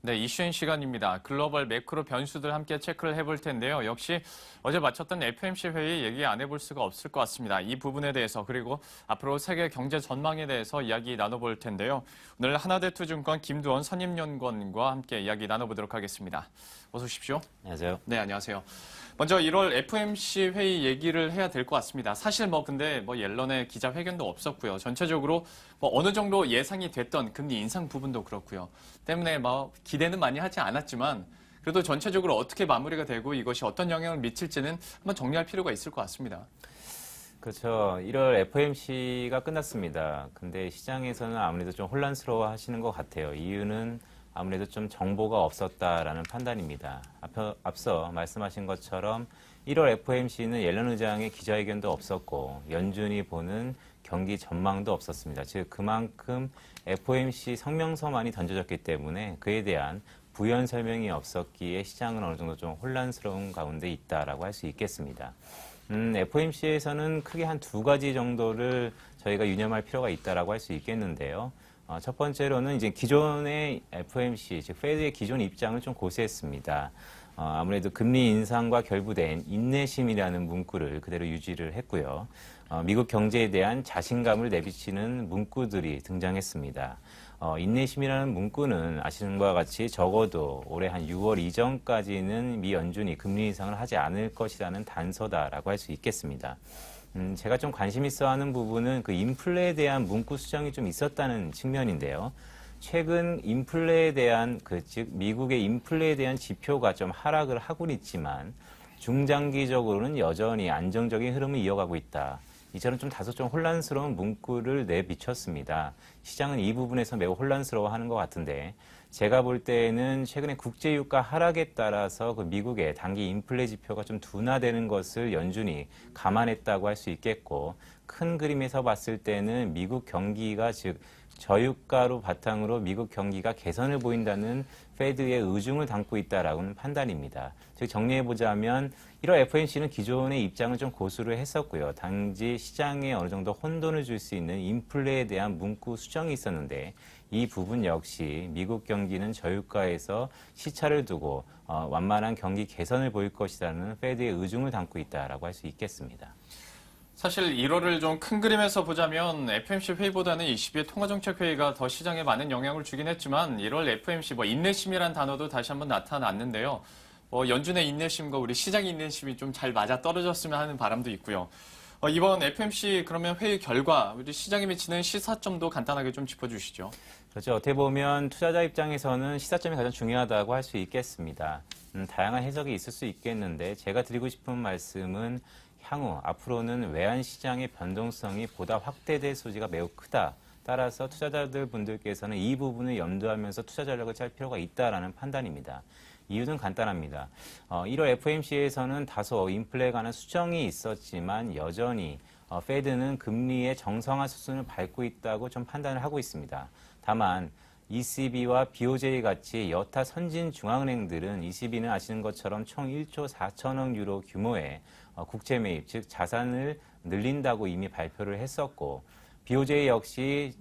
네, 이슈인 시간입니다. 글로벌 매크로 변수들 함께 체크를 해볼 텐데요. 역시 어제 마쳤던 FOMC 회의 얘기 안 해볼 수가 없을 것 같습니다. 이 부분에 대해서 그리고 앞으로 세계 경제 전망에 대해서 이야기 나눠볼 텐데요. 오늘 하나대투증권 김두원 선임연구원과 함께 이야기 나눠보도록 하겠습니다. 어서 오십시오. 안녕하세요. 네, 안녕하세요. 먼저 1월 FOMC 회의 얘기를 해야 될 것 같습니다. 사실 근데 옐런의 기자회견도 없었고요. 전체적으로 어느 정도 예상이 됐던 금리 인상 부분도 그렇고요. 때문에 기대는 많이 하지 않았지만 그래도 전체적으로 어떻게 마무리가 되고 이것이 어떤 영향을 미칠지는 한번 정리할 필요가 있을 것 같습니다. 그렇죠. 1월 FOMC가 끝났습니다. 근데 시장에서는 아무래도 좀 혼란스러워 하시는 것 같아요. 이유는 아무래도 좀 정보가 없었다라는 판단입니다. 앞서 말씀하신 것처럼 1월 FOMC는 옐런 의장의 기자회견도 없었고 연준이 보는 경기 전망도 없었습니다. 즉 그만큼 FOMC 성명서만이 던져졌기 때문에 그에 대한 부연 설명이 없었기에 시장은 어느 정도 좀 혼란스러운 가운데 있다라고 할 수 있겠습니다. FOMC에서는 크게 한 두 가지 정도를 저희가 유념할 필요가 있다라고 할 수 있겠는데요. 첫 번째로는 이제 기존의 FOMC, 즉 페드의 기존 입장을 좀 고수했습니다. 아무래도 금리 인상과 결부된 인내심이라는 문구를 그대로 유지를 했고요. 미국 경제에 대한 자신감을 내비치는 문구들이 등장했습니다. 인내심이라는 문구는 아시는 바와 같이 적어도 올해 한 6월 이전까지는 미 연준이 금리 인상을 하지 않을 것이라는 단서다라고 할 수 있겠습니다. 제가 좀 관심 있어 하는 부분은 그 인플레에 대한 문구 수정이 좀 있었다는 측면인데요. 최근 인플레에 대한 즉 미국의 인플레에 대한 지표가 좀 하락을 하고는 있지만 중장기적으로는 여전히 안정적인 흐름을 이어가고 있다. 이처럼 좀 다소 좀 혼란스러운 문구를 내비쳤습니다. 시장은 이 부분에서 매우 혼란스러워하는 것 같은데 제가 볼 때는 최근에 국제유가 하락에 따라서 그 미국의 단기 인플레 지표가 좀 둔화되는 것을 연준이 감안했다고 할 수 있겠고 큰 그림에서 봤을 때는 미국 경기가 즉 저유가로 바탕으로 미국 경기가 개선을 보인다는 페드의 의중을 담고 있다라고는 판단입니다. 즉 정리해보자면 1월 FOMC는 기존의 입장을 좀 고수를 했었고요. 단지 시장에 어느 정도 혼돈을 줄 수 있는 인플레에 대한 문구 수정이 있었는데 이 부분 역시 미국 경기는 저유가에서 시차를 두고 완만한 경기 개선을 보일 것이라는 페드의 의중을 담고 있다라고 할 수 있겠습니다. 사실 1월을 좀 큰 그림에서 보자면 FOMC 회의보다는 22회 통화정책회의가 더 시장에 많은 영향을 주긴 했지만 1월 FOMC 인내심이란 단어도 다시 한번 나타났는데요. 연준의 인내심과 우리 시장의 인내심이 좀 잘 맞아 떨어졌으면 하는 바람도 있고요. 이번 FOMC 그러면 회의 결과 우리 시장에 미치는 시사점도 간단하게 좀 짚어주시죠. 그렇죠. 어떻게 보면 투자자 입장에서는 시사점이 가장 중요하다고 할 수 있겠습니다. 다양한 해석이 있을 수 있겠는데 제가 드리고 싶은 말씀은 향후 앞으로는 외환 시장의 변동성이 보다 확대될 소지가 매우 크다. 따라서 투자자들 분들께서는 이 부분을 염두하면서 투자 전략을 짤 필요가 있다라는 판단입니다. 이유는 간단합니다. 1월 FOMC에서는 다소 인플레에 관한 수정이 있었지만 여전히 페드는 금리의 정상화 수준을 밟고 있다고 좀 판단을 하고 있습니다. 다만 ECB와 BOJ 같이 여타 선진 중앙은행들은 ECB는 아시는 것처럼 총 1조 4천억 유로 규모의 국채 매입, 즉 자산을 늘린다고 이미 발표를 했었고 BOJ 역시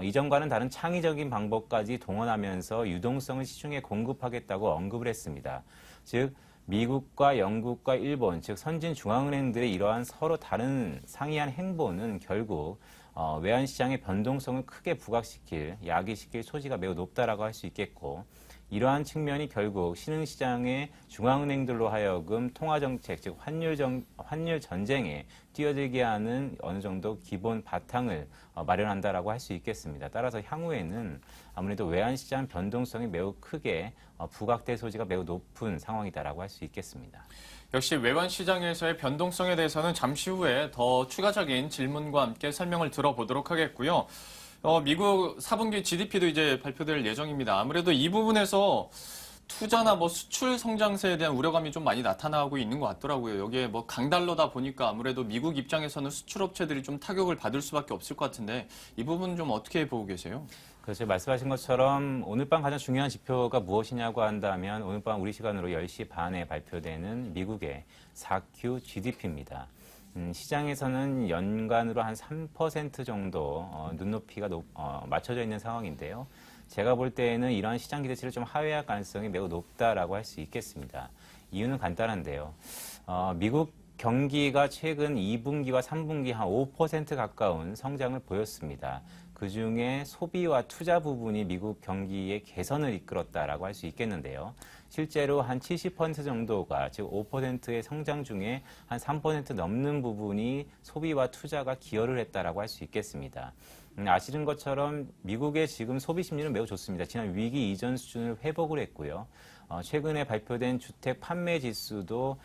이전과는 다른 창의적인 방법까지 동원하면서 유동성을 시중에 공급하겠다고 언급을 했습니다. 즉 미국과 영국과 일본, 즉 선진 중앙은행들의 이러한 서로 다른 상이한 행보는 결국 외환시장의 변동성을 크게 부각시킬, 야기시킬 소지가 매우 높다라고 할 수 있겠고 이러한 측면이 결국 신흥시장의 중앙은행들로 하여금 통화정책, 즉 환율 전쟁에 뛰어들게 하는 어느 정도 기본 바탕을 마련한다라고 할 수 있겠습니다. 따라서 향후에는 아무래도 외환시장 변동성이 매우 크게 부각될 소지가 매우 높은 상황이다라고 할 수 있겠습니다. 역시 외환 시장에서의 변동성에 대해서는 잠시 후에 더 추가적인 질문과 함께 설명을 들어보도록 하겠고요. 미국 4분기 GDP도 이제 발표될 예정입니다. 아무래도 이 부분에서 투자나 수출 성장세에 대한 우려감이 좀 많이 나타나고 있는 것 같더라고요. 여기에 강달러다 보니까 아무래도 미국 입장에서는 수출업체들이 좀 타격을 받을 수밖에 없을 것 같은데 이 부분 좀 어떻게 보고 계세요? 그렇죠. 말씀하신 것처럼 오늘 밤 가장 중요한 지표가 무엇이냐고 한다면 오늘 밤 우리 시간으로 10시 반에 발표되는 미국의 4Q GDP입니다. 시장에서는 연간으로 한 3% 정도 눈높이가 맞춰져 있는 상황인데요. 제가 볼 때에는 이러한 시장 기대치를 좀 하회할 가능성이 매우 높다라고 할 수 있겠습니다. 이유는 간단한데요. 미국 경기가 최근 2분기와 3분기 한 5% 가까운 성장을 보였습니다. 그중에 소비와 투자 부분이 미국 경기의 개선을 이끌었다라고 할 수 있겠는데요. 실제로 한 70% 정도가, 즉 5%의 성장 중에 한 3% 넘는 부분이 소비와 투자가 기여를 했다라고 할 수 있겠습니다. 아시는 것처럼 미국의 지금 소비 심리는 매우 좋습니다. 지난 위기 이전 수준을 회복을 했고요. 최근에 발표된 주택 판매 지수도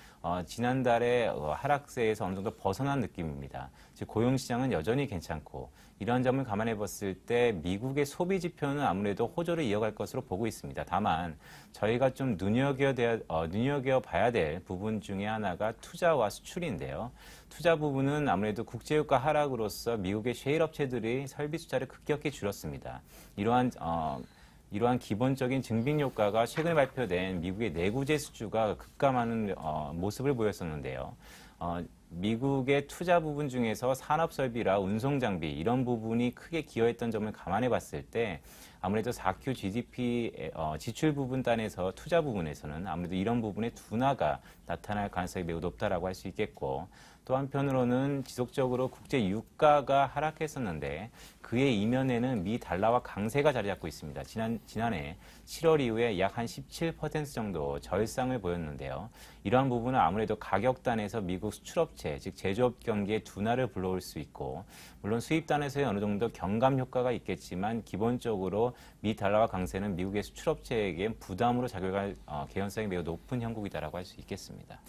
지난달에 하락세에서 어느 정도 벗어난 느낌입니다. 즉 고용시장은 여전히 괜찮고 이러한 점을 감안해 봤을 때 미국의 소비 지표는 아무래도 호조를 이어갈 것으로 보고 있습니다. 다만 저희가 좀 눈여겨봐야 될 부분 중에 하나가 투자와 수출인데요. 투자 부분은 아무래도 국제유가 하락으로서 미국의 셰일 업체들이 설비 숫자를 급격히 줄였습니다. 이러한 기본적인 증빙 효과가 최근에 발표된 미국의 내구재 수주가 급감하는 모습을 보였었는데요. 미국의 투자 부분 중에서 산업 설비라 운송 장비 이런 부분이 크게 기여했던 점을 감안해 봤을 때 아무래도 4Q GDP 지출 부분 단에서 투자 부분에서는 아무래도 이런 부분의 둔화가 나타날 가능성이 매우 높다라고 할 수 있겠고, 또 한편으로는 지속적으로 국제 유가가 하락했었는데 그의 이면에는 미 달러와 강세가 자리 잡고 있습니다. 지난해 7월 이후에 약 한 17% 정도 절상을 보였는데요. 이러한 부분은 아무래도 가격단에서 미국 수출업체, 즉 제조업 경기의 둔화를 불러올 수 있고, 물론 수입단에서의 어느 정도 경감 효과가 있겠지만 기본적으로 미 달러와 강세는 미국의 수출업체에게 부담으로 작용할 개연성이 매우 높은 형국이다라고 할 수 있겠습니다.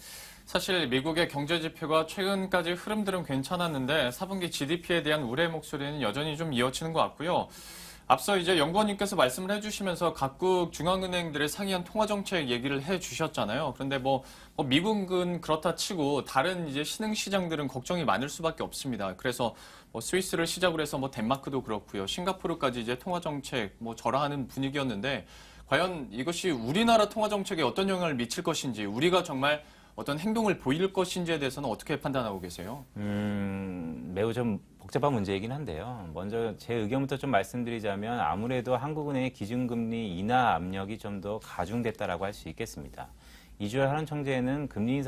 사실 미국의 경제 지표가 최근까지 흐름들은 괜찮았는데 4분기 GDP에 대한 우려의 목소리는 여전히 좀 이어지는 것 같고요. 앞서 이제 연구원님께서 말씀을 해주시면서 각국 중앙은행들의 상이한 통화정책 얘기를 해주셨잖아요. 그런데 미국은 그렇다 치고 다른 이제 신흥시장들은 걱정이 많을 수밖에 없습니다. 그래서 스위스를 시작으로 해서 덴마크도 그렇고요. 싱가포르까지 이제 통화정책 절하하는 분위기였는데 과연 이것이 우리나라 통화정책에 어떤 영향을 미칠 것인지, 우리가 정말 어떤 행동을 보일 것인지에 대해서는 어떻게 판단하고 계세요? 매우 좀 복잡한 문제이긴 한데요. 먼저 제 의견부터 좀 말씀드리자면 아무래도 한국은행의 기준금리 인하 압력이 좀 더 가중됐다라고 할 수 있겠습니다. 이주열 하는 총재는 금리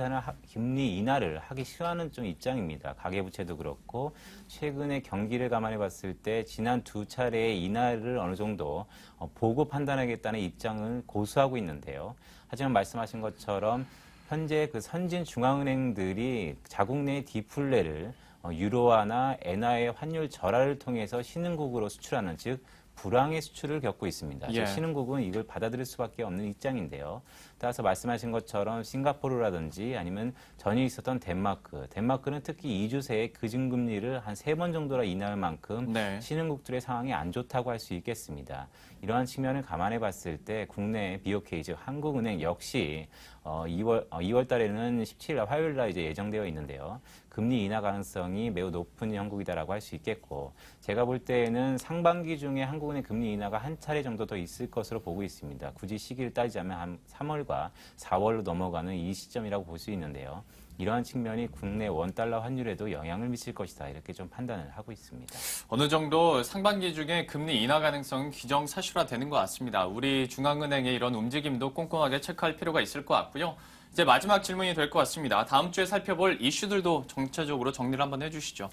인하를 하기 싫어하는 좀 입장입니다. 가계부채도 그렇고 최근에 경기를 감안해 봤을 때 지난 두 차례의 인하를 어느 정도 보고 판단하겠다는 입장을 고수하고 있는데요. 하지만 말씀하신 것처럼 현재 그 선진 중앙은행들이 자국 내 디플레를 유로화나 엔화의 환율 절하를 통해서 신흥국으로 수출하는, 즉 불황의 수출을 겪고 있습니다. 예. 신흥국은 이걸 받아들일 수밖에 없는 입장인데요. 따라서 말씀하신 것처럼 싱가포르라든지 아니면 전에 있었던 덴마크는 특히 2주 새에 기준금리를 한 3번 정도나 인하할 만큼 네. 신흥국들의 상황이 안 좋다고 할 수 있겠습니다. 이러한 측면을 감안해 봤을 때 국내 BOK, 즉 한국은행 역시 2월 달에는 17일 화요일 날 이제 예정되어 있는데요. 금리 인하 가능성이 매우 높은 형국이다라고 할 수 있겠고, 제가 볼 때에는 상반기 중에 한국은행 금리 인하가 한 차례 정도 더 있을 것으로 보고 있습니다. 굳이 시기를 따지자면 한 3월과 4월로 넘어가는 이 시점이라고 볼 수 있는데요. 이러한 측면이 국내 원달러 환율에도 영향을 미칠 것이다, 이렇게 좀 판단을 하고 있습니다. 어느 정도 상반기 중에 금리 인하 가능성은 기정사실화되는 것 같습니다. 우리 중앙은행의 이런 움직임도 꼼꼼하게 체크할 필요가 있을 것 같고요. 이제 마지막 질문이 될 것 같습니다. 다음 주에 살펴볼 이슈들도 전체적으로 정리를 한번 해주시죠.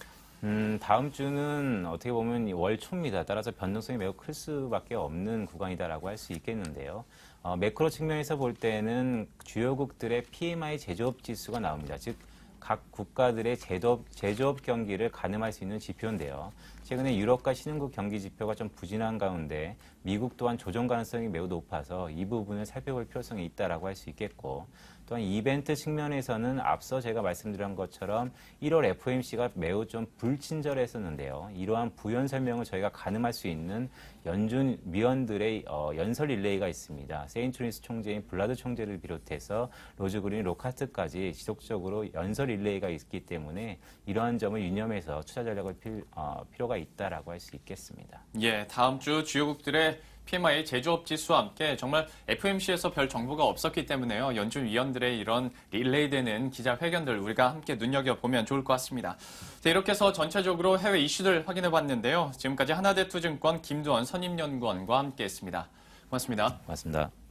다음 주는 어떻게 보면 월 초입니다. 따라서 변동성이 매우 클 수밖에 없는 구간이다라고 할 수 있겠는데요. 매크로 측면에서 볼 때는 주요국들의 PMI 제조업 지수가 나옵니다. 즉, 각 국가들의 제조업 경기를 가늠할 수 있는 지표인데요. 최근에 유럽과 신흥국 경기 지표가 좀 부진한 가운데 미국 또한 조정 가능성이 매우 높아서 이 부분을 살펴볼 필요성이 있다라고 할 수 있겠고, 또한 이벤트 측면에서는 앞서 제가 말씀드린 것처럼 1월 FOMC가 매우 좀 불친절했었는데요. 이러한 부연 설명을 저희가 가늠할 수 있는 연준 위원들의 연설 릴레이가 있습니다. 세인트루이스 총재인 블라드 총재를 비롯해서 로즈 그린, 로카스트까지 지속적으로 연설 릴레이가 있기 때문에 이러한 점을 유념해서 투자 전략을 필요가 있다라고 할 수 있겠습니다. 예, 다음 주 주요국들의 PMI 제조업 지수와 함께 정말 FOMC에서 별 정보가 없었기 때문에요. 연준 위원들의 이런 릴레이되는 기자회견들 우리가 함께 눈여겨보면 좋을 것 같습니다. 자, 이렇게 해서 전체적으로 해외 이슈들 확인해봤는데요. 지금까지 하나대투증권 김두원 선임연구원과 함께했습니다. 고맙습니다. 고맙습니다.